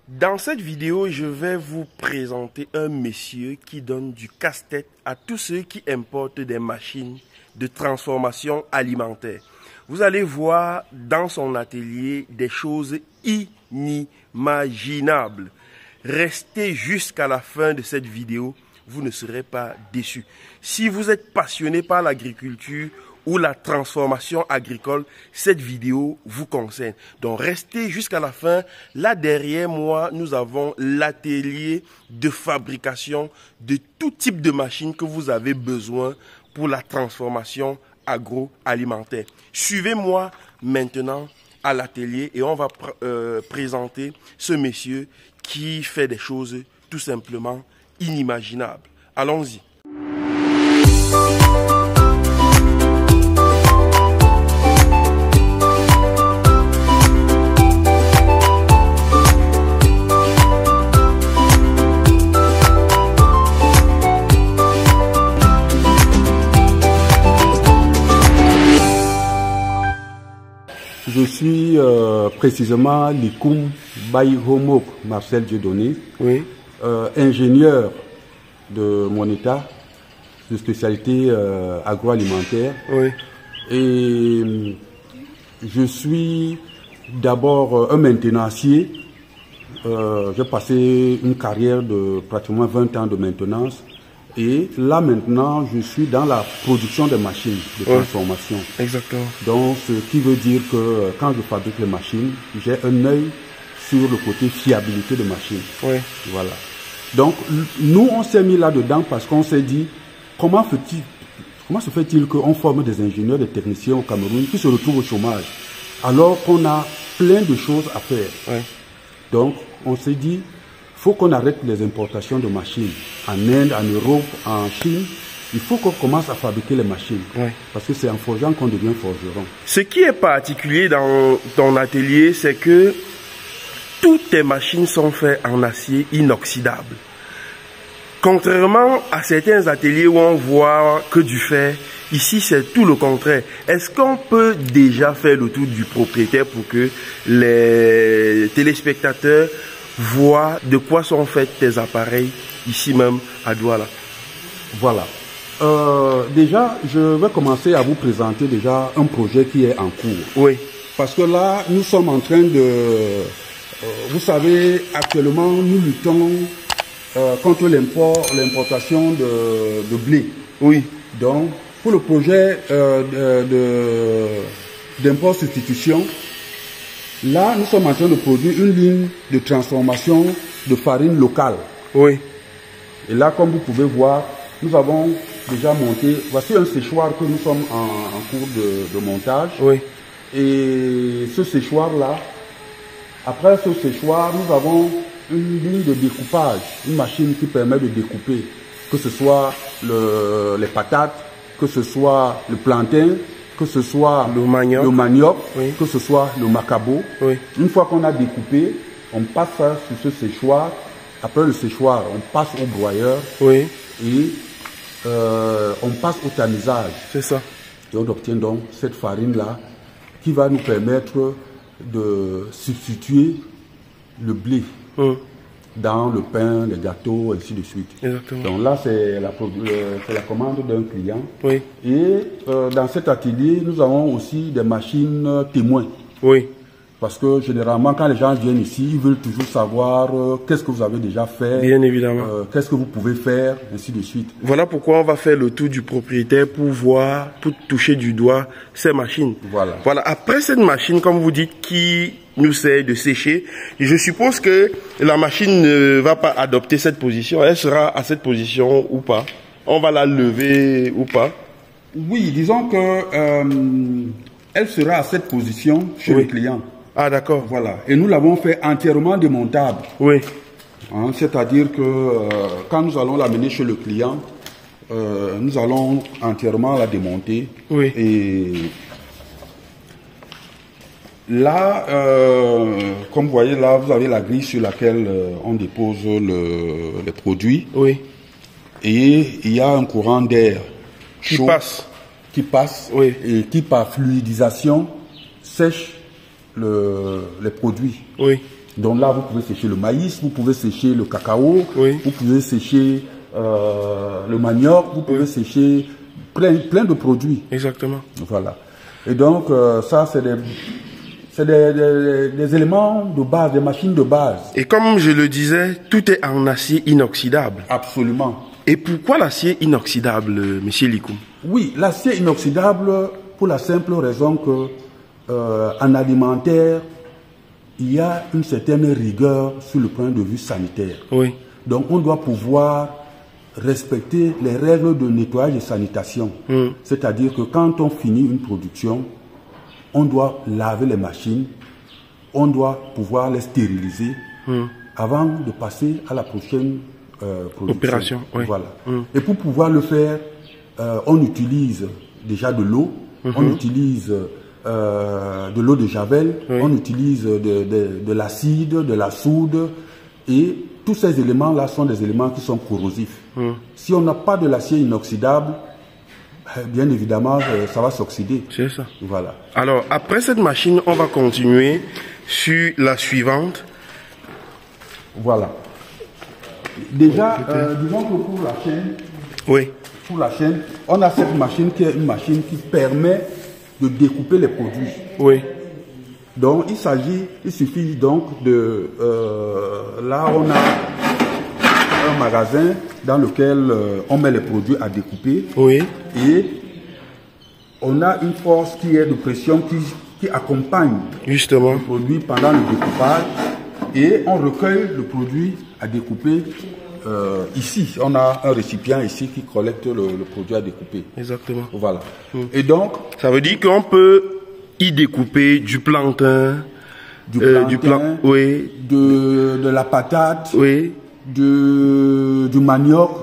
Dans cette vidéo, je vais vous présenter un monsieur qui donne du casse-tête à tous ceux qui importent des machines de transformation alimentaire. Vous allez voir dans son atelier des choses inimaginables. Restez jusqu'à la fin de cette vidéo, vous ne serez pas déçus. Si vous êtes passionné par l'agriculture ou la transformation agricole, cette vidéo vous concerne. Donc restez jusqu'à la fin. Là derrière moi, nous avons l'atelier de fabrication de tout type de machines que vous avez besoin pour la transformation agroalimentaire. Suivez-moi maintenant à l'atelier et on va présenter ce monsieur qui fait des choses tout simplement inimaginables. Allons-y. Je suis précisément Likoum Baïhomok Marcel Dieudonné, Oui. Ingénieur de mon état, de spécialité agroalimentaire. Oui. Et je suis d'abord un maintenancier. J'ai passé une carrière de pratiquement 20 ans de maintenance. Et là maintenant, je suis dans la production des machines de transformation. Exactement. Donc, ce qui veut dire que quand je fabrique les machines, j'ai un œil sur le côté fiabilité de machines. Oui. Voilà. Donc, nous, on s'est mis là-dedans parce qu'on s'est dit, comment se fait-il qu'on forme des ingénieurs, des techniciens au Cameroun qui se retrouvent au chômage, alors qu'on a plein de choses à faire. Oui. Donc, on s'est dit, faut qu'on arrête les importations de machines en Inde, en Europe, en Chine. Il faut qu'on commence à fabriquer les machines. Oui. Parce que c'est en forgeant qu'on devient forgeron. Ce qui est particulier dans ton atelier, c'est que toutes tes machines sont faites en acier inoxydable. Contrairement à certains ateliers où on voit que du fer, ici c'est tout le contraire. Est-ce qu'on peut déjà faire le tour du propriétaire pour que les téléspectateurs voient de quoi sont faits tes appareils ici même à Douala? Voilà. Déjà, je vais commencer à vous présenter déjà un projet qui est en cours. Oui. Parce que là, nous sommes en train de... vous savez, actuellement, nous luttons contre l'importation de blé. Oui. Donc, pour le projet d'import substitution, là, nous sommes en train de produire une ligne de transformation de farine locale. Oui. Et là, comme vous pouvez voir, nous avons déjà monté, voici un séchoir que nous sommes en cours de montage. Oui. Et ce séchoir-là, après ce séchoir, nous avons une ligne de découpage, une machine qui permet de découper, que ce soit les patates, que ce soit le plantain, que ce soit le manioc, oui, que ce soit le macabo. Oui. Une fois qu'on a découpé, on passe ça sur ce séchoir. Après le séchoir, on passe au broyeur. Oui. Et on passe au tamisage. C'est ça. Et on obtient donc cette farine-là qui va nous permettre de substituer le blé dans le pain, les gâteaux, ainsi de suite. Exactement. Donc là, c'est la commande d'un client. Oui. Et dans cet atelier, nous avons aussi des machines témoins. Oui. Parce que généralement, quand les gens viennent ici, ils veulent toujours savoir qu'est-ce que vous avez déjà fait. Bien évidemment. Qu'est-ce que vous pouvez faire, ainsi de suite. Voilà pourquoi on va faire le tour du propriétaire pour voir, pour toucher du doigt ces machines. Voilà. Voilà. Après cette machine, comme vous dites, qui nous sert de sécher, je suppose que la machine ne va pas adopter cette position. Elle sera à cette position ou pas? On va la lever ou pas? Oui, disons que elle sera à cette position chez le client. Ah d'accord. Voilà. Et nous l'avons fait entièrement démontable. Oui. Hein, c'est-à-dire que quand nous allons l'amener chez le client, nous allons entièrement la démonter. Oui. Et là, comme vous voyez là, vous avez la grille sur laquelle on dépose les produits. Oui. Et il y a un courant d'air chaud qui passe. Oui. Et qui par fluidisation sèche les produits. Oui. Donc là, vous pouvez sécher le maïs, vous pouvez sécher le cacao, Oui. vous pouvez sécher le manioc, vous pouvez sécher plein de produits. Exactement. Voilà. Et donc, ça, c'est des éléments de base, des machines de base. Et comme je le disais, tout est en acier inoxydable. Absolument. Et pourquoi l'acier inoxydable, monsieur Likoum? Oui, l'acier inoxydable, pour la simple raison que en alimentaire, il y a une certaine rigueur sur le point de vue sanitaire. Oui. Donc, on doit pouvoir respecter les règles de nettoyage et sanitation. C'est-à-dire que quand on finit une production, on doit laver les machines, on doit pouvoir les stériliser avant de passer à la prochaine production. Opération, oui. Voilà. Et pour pouvoir le faire, on utilise déjà de l'eau, on utilise de l'eau de javel, on utilise de l'acide, de la soude, et tous ces éléments-là sont des éléments qui sont corrosifs. Si on n'a pas de l'acier inoxydable, bien évidemment, ça va s'oxyder. C'est ça. Voilà. Alors, après cette machine, on va continuer sur la suivante. Voilà. Déjà, disons que Oui. pour la chaîne, on a cette machine qui est une machine qui permet de découper les produits. Oui. Donc, il suffit donc de... là, on a un magasin dans lequel on met les produits à découper. Oui. Et on a une force qui est de pression qui accompagne Justement. le produit pendant le découpage. Et on recueille le produit à découper ici. On a un récipient ici qui collecte le produit à découper. Exactement. Voilà. Et donc... Ça veut dire qu'on peut y découper du plantain, oui, de la patate, oui, du manioc,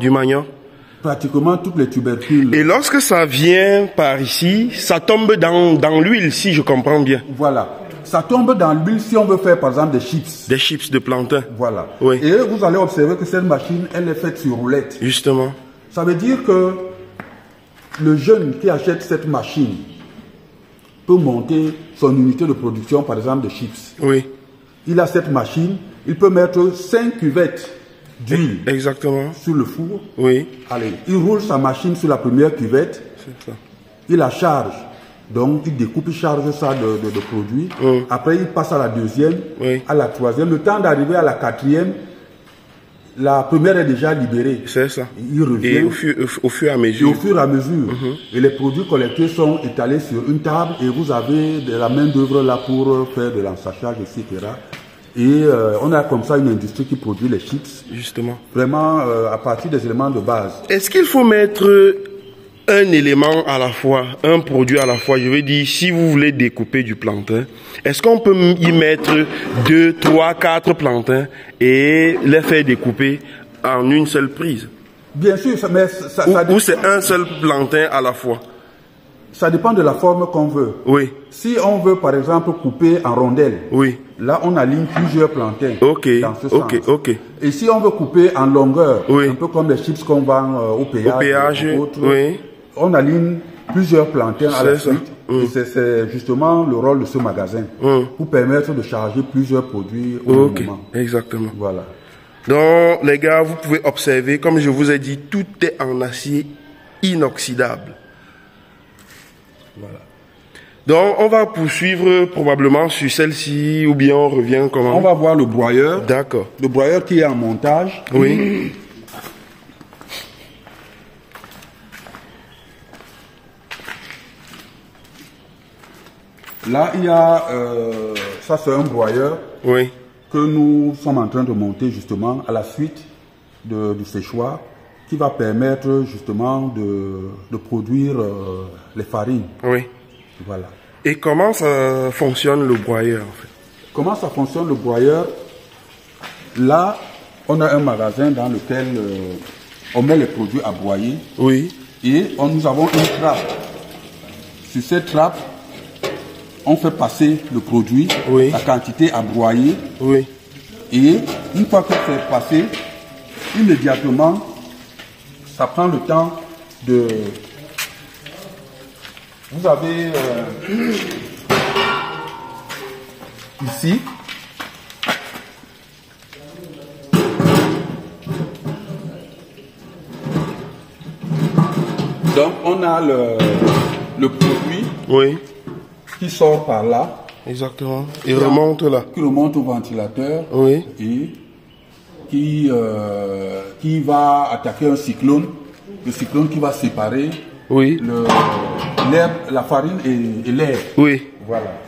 pratiquement toutes les tubercules. Et lorsque ça vient par ici, ça tombe dans l'huile, si je comprends bien. Voilà. Ça tombe dans l'huile si on veut faire par exemple des chips. Des chips de plantain. Voilà. Oui. Et vous allez observer que cette machine, elle est faite sur roulette. Justement. Ça veut dire que le jeune qui achète cette machine peut monter son unité de production, par exemple, de chips. Oui. Il a cette machine, il peut mettre 5 cuvettes d'huile. Exactement. Sur le four. Oui. Allez, il roule sa machine sur la première cuvette. C'est ça. Il la charge. Donc, il découpe, il charge ça de produits. Après, il passe à la deuxième, à la troisième. Le temps d'arriver à la quatrième, la première est déjà libérée. C'est ça. Il revient. Et au fur et à mesure. Et au fur et à mesure. Et les produits collectés sont étalés sur une table et vous avez de la main d'œuvre là pour faire de l'ensachage, etc. Et on a comme ça une industrie qui produit les chips. Justement. Vraiment à partir des éléments de base. Est-ce qu'il faut mettre un élément à la fois, un produit à la fois? Je veux dire, si vous voulez découper du plantain, est-ce qu'on peut y mettre 2, 3, 4 plantains et les faire découper en une seule prise? Bien sûr, mais ou c'est un seul plantain à la fois? Ça dépend de la forme qu'on veut. Oui. Si on veut, par exemple, couper en rondelles, oui, là, on aligne plusieurs plantains. Ok, dans ce sens. ok. Et si on veut couper en longueur, oui, un peu comme les chips qu'on vend au péage, oui, on aligne plusieurs plantains à la suite. Et c'est justement le rôle de ce magasin, pour permettre de charger plusieurs produits au même moment. Exactement. Voilà. Donc, les gars, vous pouvez observer, comme je vous ai dit, tout est en acier inoxydable. Voilà. Donc, on va poursuivre probablement sur celle-ci, ou bien on revient comment? On va voir le broyeur. D'accord. Le broyeur qui est en montage. Oui. Là, il y a, ça c'est un broyeur. Oui. Que nous sommes en train de monter justement à la suite du séchoir, qui va permettre justement de produire les farines. Oui. Voilà. Et comment ça fonctionne le broyeur en fait? Comment ça fonctionne le broyeur? Là, on a un magasin dans lequel on met les produits à broyer. Oui. Et nous avons une trappe. Sur cette trappe, on fait passer le produit, la quantité à broyer. Oui. Et une fois que c'est passé, immédiatement, ça prend le temps de... Vous avez ici Donc on a le produit Oui. qui sort par là. Exactement. Il remonte là. Qui remonte au ventilateur. Oui. Et qui va attaquer un cyclone. Le cyclone qui va séparer Oui. la farine et l'air. Oui. Voilà.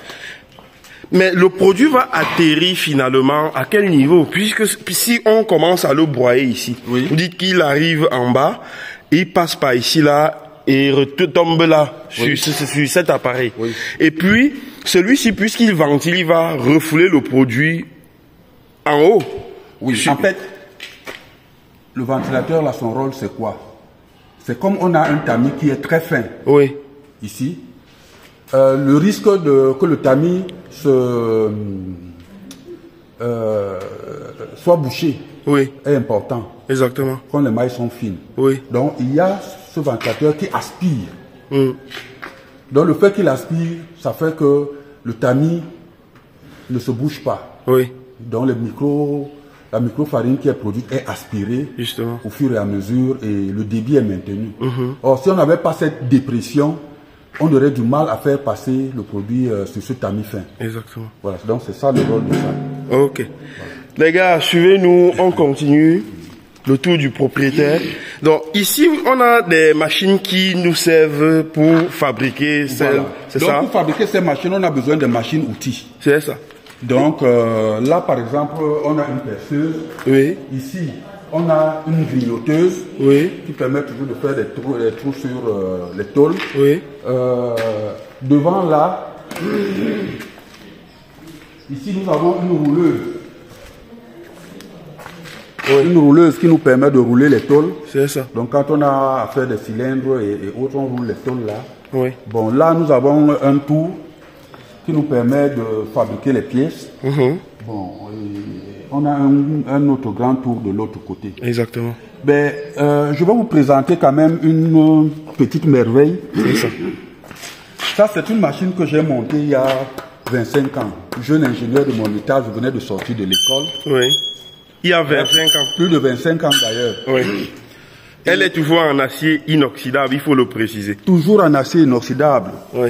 Mais le produit va atterrir finalement à quel niveau? Puisque si on commence à le broyer ici, oui. Vous dites qu'il arrive en bas, il passe par ici là et retombe là, oui. sur cet appareil. Oui. Et puis, celui-ci, puisqu'il ventile, il va refouler le produit en haut. Oui, en fait, le ventilateur, là, son rôle, c'est quoi? C'est comme on a un tamis qui est très fin. Oui. Ici. Le risque que le tamis soit bouché, oui. est important. Exactement. Quand les mailles sont fines. Oui. Donc, il y a ce ventilateur qui aspire. Donc, le fait qu'il aspire, ça fait que le tamis ne se bouge pas. Oui. Donc, la microfarine qui est produite est aspirée. Justement. Au fur et à mesure et le débit est maintenu. Or, si on n'avait pas cette dépression, on aurait du mal à faire passer le produit sur ce tamis fin. Exactement. Voilà, donc c'est ça le rôle de ça. Ok. Voilà. Les gars, suivez-nous, on continue le tour du propriétaire. Donc ici, on a des machines qui nous servent pour fabriquer celles. Voilà. C'est donc, ça? pour fabriquer ces machines, on a besoin de machines-outils. C'est ça. Donc là, par exemple, on a une perceuse. Oui. Ici, on a une grignoteuse, oui. Qui permet toujours de faire des trous sur les tôles. Oui. Devant là, ici nous avons une rouleuse. Oui. Une rouleuse qui nous permet de rouler les tôles. C'est ça. Donc quand on a à faire des cylindres et autres, on roule les tôles là. Oui. Bon, là nous avons un tour qui nous permet de fabriquer les pièces. Bon, on a un autre grand tour de l'autre côté. Exactement. Ben, je vais vous présenter quand même une petite merveille. C'est ça. Ça, c'est une machine que j'ai montée il y a 25 ans. Jeune ingénieur de mon état, je venais de sortir de l'école. Oui. Il y a 25 ans. Plus de 25 ans d'ailleurs. Oui. Elle est toujours en acier inoxydable, il faut le préciser. Toujours en acier inoxydable. Oui.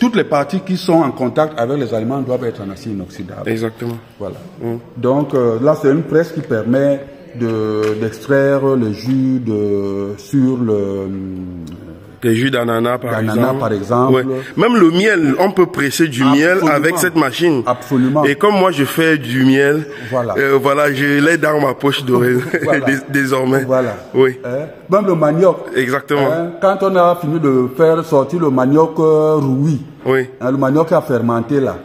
Toutes les parties qui sont en contact avec les aliments doivent être en acier inoxydable. Exactement. Voilà. Donc là, c'est une presse qui permet d'extraire le jus sur les jus d'ananas par exemple. Ouais. Même le miel, on peut presser du miel avec cette machine. Absolument. Et comme moi je fais du miel, voilà, je l'ai dans ma poche dorée désormais. Voilà. Oui. Même le manioc. Exactement. Quand on a fini de faire sortir le manioc rouillé, oui. Le manioc a fermenté là,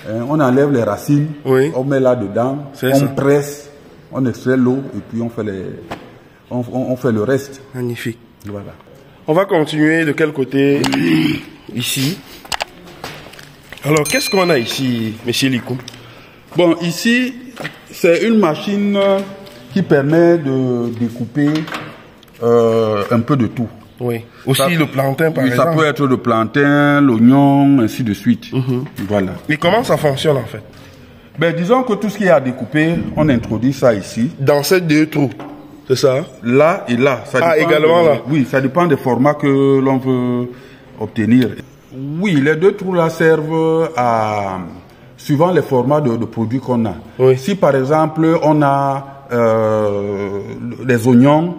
on enlève les racines, oui. On met là dedans, on presse, on extrait l'eau et puis on fait le reste. Magnifique. Voilà. On va continuer de quel côté? Ici. Alors, qu'est-ce qu'on a ici, monsieur Likou? Bon, ici, c'est une machine qui permet de découper un peu de tout. Oui. Aussi le plantain, par exemple. Ça peut être le plantain, l'oignon, ainsi de suite. Voilà. Et comment ça fonctionne, en fait? Ben, disons que tout ce qui est à découper, on introduit ça ici. Dans ces deux trous. C'est ça? Là et là. Ça également là? Oui, ça dépend des formats que l'on veut obtenir. Oui, les deux trous là servent à... suivant les formats de produits qu'on a. Oui. Si par exemple, on a des oignons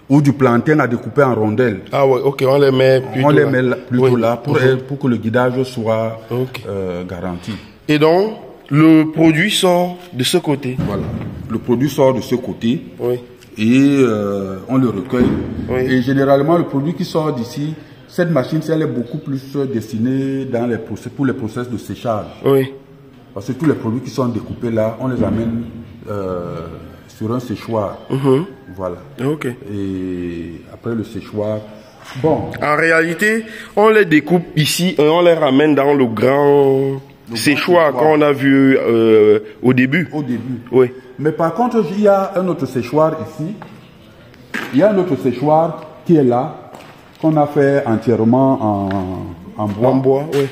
ou du plantain à découper en rondelles. Ah ouais, ok, on les met plutôt là pour que le guidage soit garanti. Et donc, le produit sort de ce côté? Voilà. Le produit sort de ce côté. Oui. Et on le recueille. Oui. Et généralement, le produit qui sort d'ici, cette machine, elle est beaucoup plus destinée pour les process de séchage. Oui. Parce que tous les produits qui sont découpés là, on les amène sur un séchoir. Voilà. Ok. Et après le séchoir, bon. En réalité, on les découpe ici et on les ramène dans le grand séchoir qu'on a vu au début. Au début. Oui. Mais par contre, il y a un autre séchoir ici. Il y a un autre séchoir qui est là, qu'on a fait entièrement en bois. En bois, oui.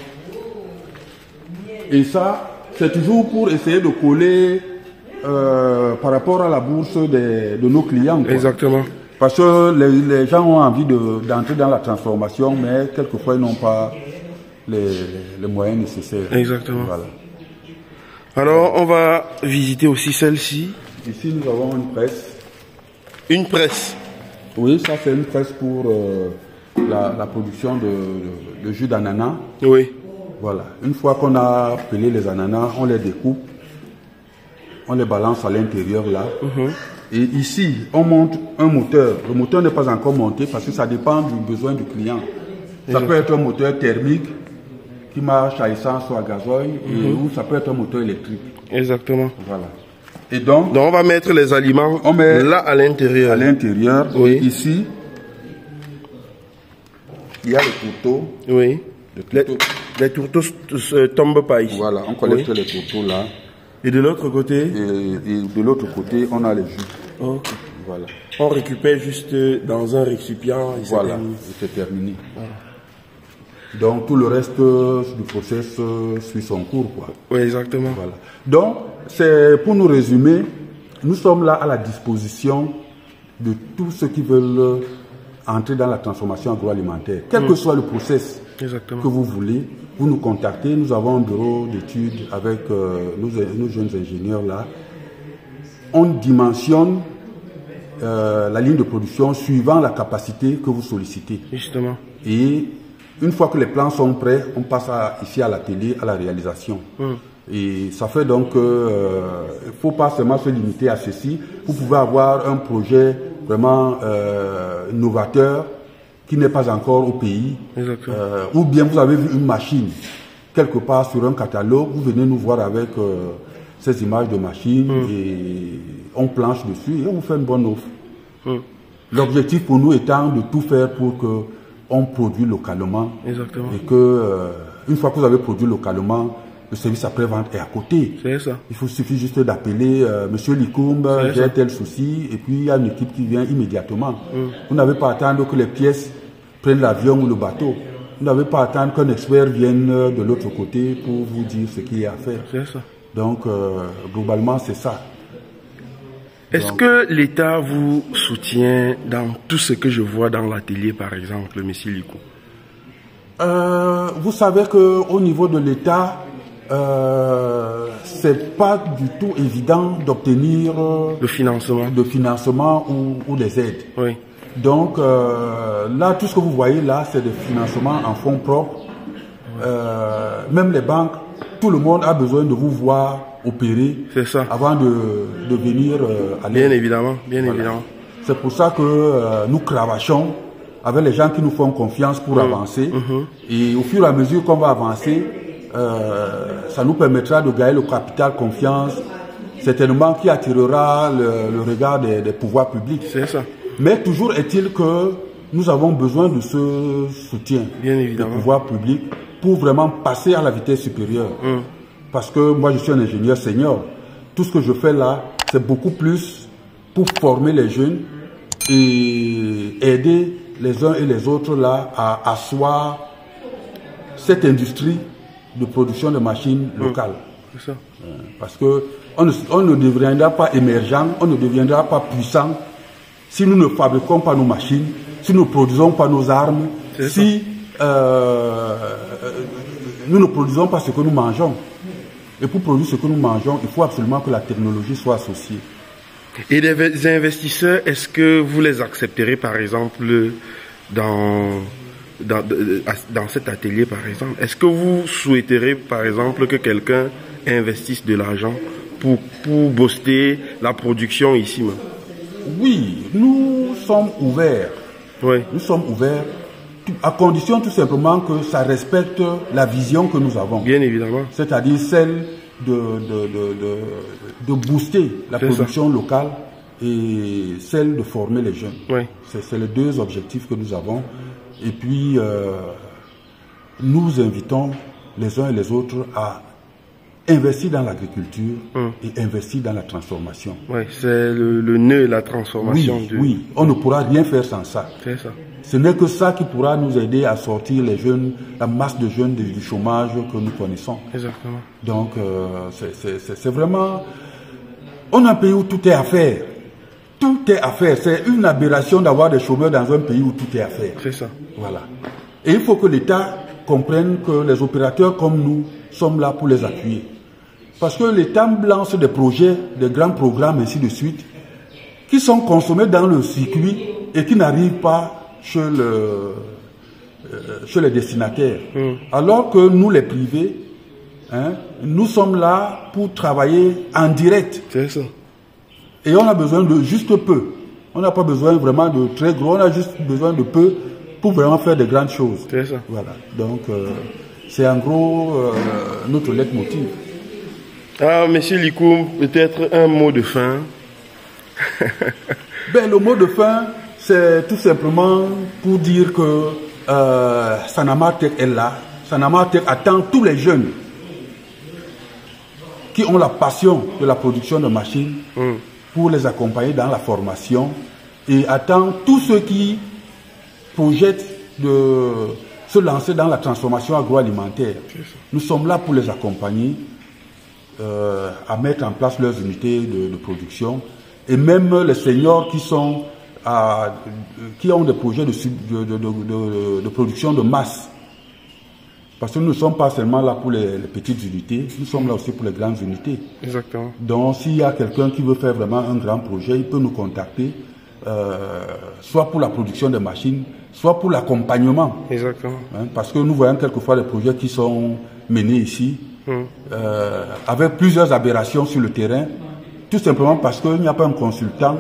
Et ça, c'est toujours pour essayer de coller par rapport à la bourse de nos clients. Quoi. Exactement. Parce que les gens ont envie d'entrer dans la transformation, mais quelquefois ils n'ont pas les moyens nécessaires. Exactement. Voilà. Alors, on va visiter aussi celle-ci. Ici, nous avons une presse. Une presse. Oui, ça c'est une presse pour la production de jus d'ananas. Oui. Voilà. Une fois qu'on a pelé les ananas, on les découpe, on les balance à l'intérieur là. Et ici, on monte un moteur. Le moteur n'est pas encore monté parce que ça dépend du besoin du client. Ça peut être un moteur thermique qui marche à essence ou à gasoil, ou ça peut être un moteur électrique. Exactement. Voilà. Et donc on va mettre les aliments là à l'intérieur. À l'intérieur. Oui. Ici, il y a le tourteau. Oui. Les tourteaux ne tombent pas ici. Voilà, on collecte les tourteaux là. Et de l'autre côté? Et de l'autre côté, on a les jus. Ok. Voilà. On récupère juste dans un récipient. Et voilà, c'est terminé. Voilà. Donc tout le reste du process suit son cours, quoi. Oui, exactement. Voilà. Donc, c'est pour nous résumer, nous sommes là à la disposition de tous ceux qui veulent entrer dans la transformation agroalimentaire. Quel que soit le process que vous voulez, vous nous contactez. Nous avons un bureau d'études avec nos jeunes ingénieurs là. On dimensionne la ligne de production suivant la capacité que vous sollicitez. Justement. Et une fois que les plans sont prêts, on passe ici à l'atelier, à la réalisation. Et ça fait donc il ne faut pas seulement se limiter à ceci. Vous pouvez avoir un projet vraiment novateur qui n'est pas encore au pays. Ou bien vous avez vu une machine quelque part sur un catalogue, vous venez nous voir avec ces images de machines et on planche dessus et on vous fait une bonne offre. L'objectif pour nous étant de tout faire pour que on produit localement. Exactement. Et que une fois que vous avez produit localement, le service après-vente est à côté. C'est ça. Il suffit juste d'appeler Monsieur Licoumbe, j'ai tel souci, et puis il y a une équipe qui vient immédiatement. Vous n'avez pas à attendre que les pièces prennent l'avion ou le bateau. Vous n'avez pas à attendre qu'un expert vienne de l'autre côté pour vous dire ce qu'il y a à faire. C'est ça. Donc, globalement, c'est ça. Est-ce que l'État vous soutient dans tout ce que je vois dans l'atelier, par exemple, M. Likou? Vous savez qu'au niveau de l'État, c'est pas du tout évident d'obtenir le financement ou des aides. Oui. Donc là, tout ce que vous voyez là, c'est des financements en fonds propres. Même les banques, tout le monde a besoin de vous voir opérer avant de venir à l'aide. Bien évidemment, bien évidemment. C'est pour ça que nous cravachons avec les gens qui nous font confiance pour avancer. Et au fur et à mesure qu'on va avancer, ça nous permettra de gagner le capital confiance, certainement qui attirera le regard des pouvoirs publics. C'est ça. Mais toujours est-il que nous avons besoin de ce soutien des pouvoirs publics pour vraiment passer à la vitesse supérieure. Parce que moi, je suis un ingénieur senior. Tout ce que je fais là, c'est beaucoup plus pour former les jeunes et aider les uns et les autres là à asseoir cette industrie de production de machines locales. C'est ça. Parce que on ne deviendra pas émergent, on ne deviendra pas puissant si nous ne fabriquons pas nos machines, si nous ne produisons pas nos armes, si nous ne produisons pas ce que nous mangeons. Et pour produire ce que nous mangeons, il faut absolument que la technologie soit associée. Et les investisseurs, est-ce que vous les accepterez par exemple dans cet atelier par exemple? Est-ce que vous souhaiterez par exemple que quelqu'un investisse de l'argent pour booster la production ici même? Oui, nous sommes ouverts. Oui. Nous sommes ouverts à condition tout simplement que ça respecte la vision que nous avons. Bien évidemment. C'est-à-dire celle de booster la production locale et celle de former les jeunes. Oui. C'est les deux objectifs que nous avons. Et puis, nous invitons les uns et les autres à investir dans l'agriculture et investir dans la transformation. Oui, c'est le nœud, la transformation. Oui, on ne pourra rien faire sans ça. C'est ça. Ce n'est que ça qui pourra nous aider à sortir les jeunes, la masse de jeunes du chômage que nous connaissons. Exactement. Donc, c'est vraiment... On a un pays où tout est à faire. Tout est à faire. C'est une aberration d'avoir des chômeurs dans un pays où tout est à faire. C'est ça. Voilà. Et il faut que l'État comprenne que les opérateurs comme nous sommes là pour les appuyer. Parce que l'État lance des projets, des grands programmes, ainsi de suite, qui sont consommés dans le circuit et qui n'arrivent pas chez les destinataires. Alors que nous, les privés, hein, nous sommes là pour travailler en direct. C'est ça. Et on a besoin de juste peu. On n'a pas besoin vraiment de très gros, on a juste besoin de peu pour vraiment faire de grandes choses. C'est ça. Voilà. Donc, c'est en gros notre leitmotiv. Ah, monsieur Likoum, peut-être un mot de fin. Ben, le mot de fin, c'est tout simplement pour dire que Sanamar Tech est là. Sanamar Tech attend tous les jeunes qui ont la passion de la production de machines pour les accompagner dans la formation et attend tous ceux qui projettent de se lancer dans la transformation agroalimentaire. Nous sommes là pour les accompagner à mettre en place leurs unités de production et même les seniors qui ont des projets de production de masse. Parce que nous ne sommes pas seulement là pour les petites unités, nous sommes là aussi pour les grandes unités. Exactement. Donc s'il y a quelqu'un qui veut faire vraiment un grand projet, il peut nous contacter, soit pour la production de machines, soit pour l'accompagnement. Exactement. Hein, parce que nous voyons quelquefois des projets qui sont menés ici, avec plusieurs aberrations sur le terrain, tout simplement parce qu'il n'y a pas un consultant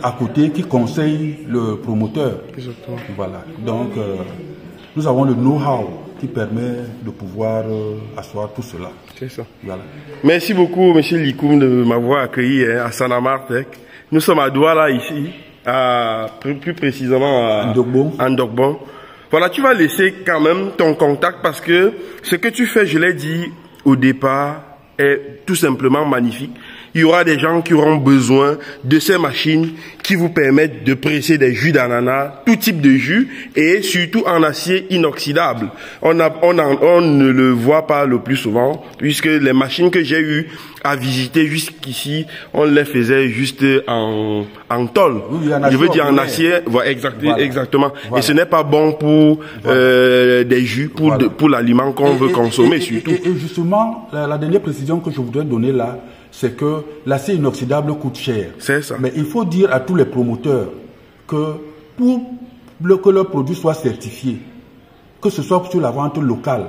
à côté qui conseille le promoteur. Exactement. Voilà. Donc, nous avons le know-how qui permet de pouvoir asseoir tout cela. C'est ça. Voilà. Merci beaucoup, monsieur Likoum, de m'avoir accueilli à Sanamar Tech. Nous sommes à Douala, ici, plus précisément à Ndogbon. Voilà, tu vas laisser quand même ton contact parce que ce que tu fais, je l'ai dit au départ, est tout simplement magnifique. Il y aura des gens qui auront besoin de ces machines qui vous permettent de presser des jus d'ananas, tout type de jus, et surtout en acier inoxydable. On ne le voit pas le plus souvent, puisque les machines que j'ai eu à visiter jusqu'ici, on les faisait juste en tôle. Oui, je veux dire en acier, voilà, exactement. Voilà. Et ce n'est pas bon pour des jus, pour l'aliment qu'on veut consommer surtout. Et justement, la dernière précision que je voudrais donner là, c'est que l'acier inoxydable coûte cher. C'est ça. Mais il faut dire à tous les promoteurs que pour que leur produit soit certifié, que ce soit sur la vente locale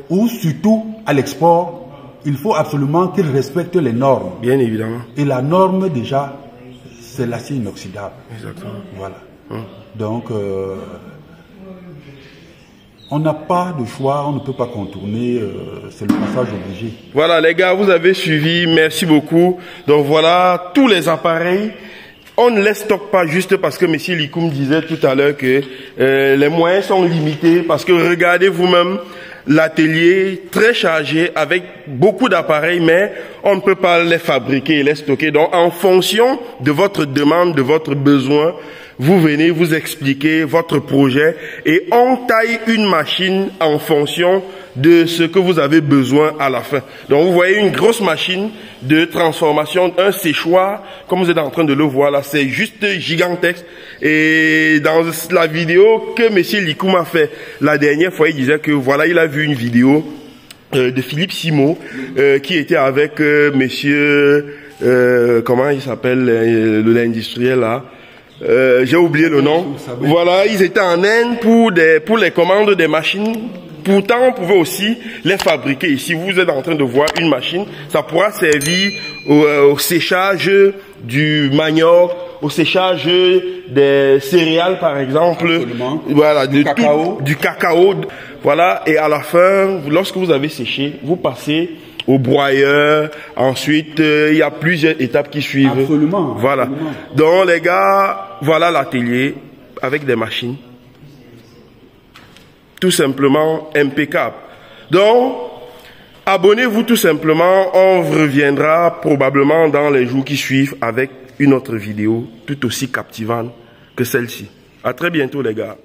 ou surtout à l'export, il faut absolument qu'ils respectent les normes. Bien évidemment. Et la norme déjà, c'est l'acier inoxydable. Exactement. Voilà. Donc, on n'a pas de choix, on ne peut pas contourner, c'est le passage obligé. Voilà les gars, vous avez suivi, merci beaucoup. Donc voilà, tous les appareils, on ne les stocke pas juste parce que M. Likoum disait tout à l'heure que les moyens sont limités, parce que regardez vous-même, l'atelier très chargé avec beaucoup d'appareils, mais on ne peut pas les fabriquer et les stocker. Donc en fonction de votre demande, de votre besoin, vous venez vous expliquer votre projet et on taille une machine en fonction de ce que vous avez besoin à la fin. Donc vous voyez une grosse machine de transformation, un séchoir, comme vous êtes en train de le voir là, c'est juste gigantesque. Et dans la vidéo que M. Likoum a fait la dernière fois, il disait que voilà, il a vu une vidéo de Philippe Simon qui était avec monsieur, comment il s'appelle, l'industriel là, j'ai oublié le nom. Voilà, ils étaient en Inde pour les commandes des machines. Pourtant, on pouvait aussi les fabriquer ici. Vous êtes en train de voir une machine, ça pourra servir au séchage du manioc, au séchage des céréales par exemple. Absolument. Voilà, du cacao. Du cacao. Voilà, et à la fin, lorsque vous avez séché, vous passez au broyeur. Ensuite, il y a plusieurs étapes qui suivent. Absolument. Voilà. Absolument. Donc les gars, voilà l'atelier avec des machines. Tout simplement impeccable. Donc, abonnez-vous tout simplement. On reviendra probablement dans les jours qui suivent avec une autre vidéo tout aussi captivante que celle-ci. À très bientôt les gars.